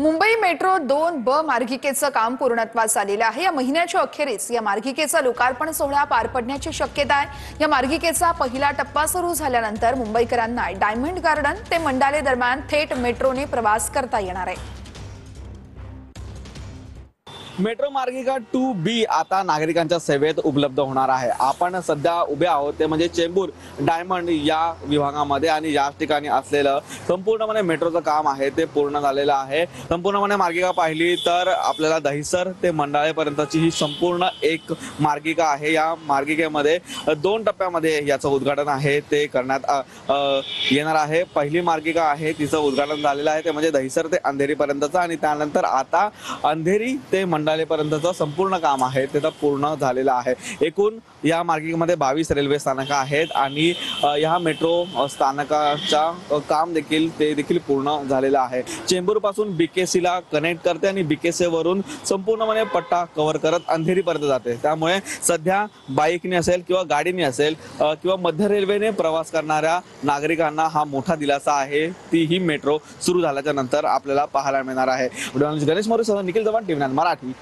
Mumbai metro 2B मार्गिकेचं काम पूर्णत्वास आलेलं आहे। या महिन्याच्या अखेरीस या मार्गिकेचा लोकार्पण सोहळा पार पडण्याची शक्यता आहे। या मार्गिकेचा पहिला टप्पा सुरू झाल्यानंतर मुंबईकरांना डायमंड गार्डन ते मंडाले दरम्यान थेट मेट्रोने प्रवास करता येणार आहे। मेट्रो मार्गिका 2B आता नागरिकांच्या सेवेत उपलब्ध होणार आहे। आपण सध्या उभे आहोत ते म्हणजे चेंबूर डायमंड या विभागामध्ये आणि या ठिकाणी असलेलं संपूर्णपणे मेट्रोचं काम आहे ते पूर्ण झालेलं आहे। संपूर्णपणे मार्गिका पाहिली तर आपल्याला दहिसर ते मंडाळेपर्यंतची ही संपूर्ण एक मार्गिका आहे। या मार्गिकेमध्ये 2 टप्प्यामध्ये याचं उद्घाटन आहे ते करण्यात येणार आहे। पहिली मार्गिका आहे तिचं उद्घाटन झालेलं आहे ते म्हणजे दहिसर ते अंधेरीपर्यंतचं आणि त्यानंतर आता अंधेरी ते मंडालेपर्यंतचं संपूर्ण काम आहे ते तर पूर्ण झालेलं आहे। एकूण या मार्गिकेमध्ये 22 रेल्वे स्थानकं आहेत आणि या मेट्रो स्थानकाचा काम देखील पूर्ण झालेलं आहे। चेंबूर पासून BKC ला कनेक्ट करते आणि BKC वरून संपूर्णपणे पट्टा कव्हर करत अंधेरीपर्यंत जाते। त्यामुळे सध्या बाईकने असेल किंवा गाडीने असेल किंवा मध्य रेल्वेने प्रवास करणाऱ्या नागरिकांना हा मोठा दिलासा आहे। ती ही मेट्रो सुरू झाल्याच्या नंतर आपल्याला पाहायला मिळणार आहे। गणेश मोरे सह निखिल चव्हाण, टीव्ही 9 मराठी,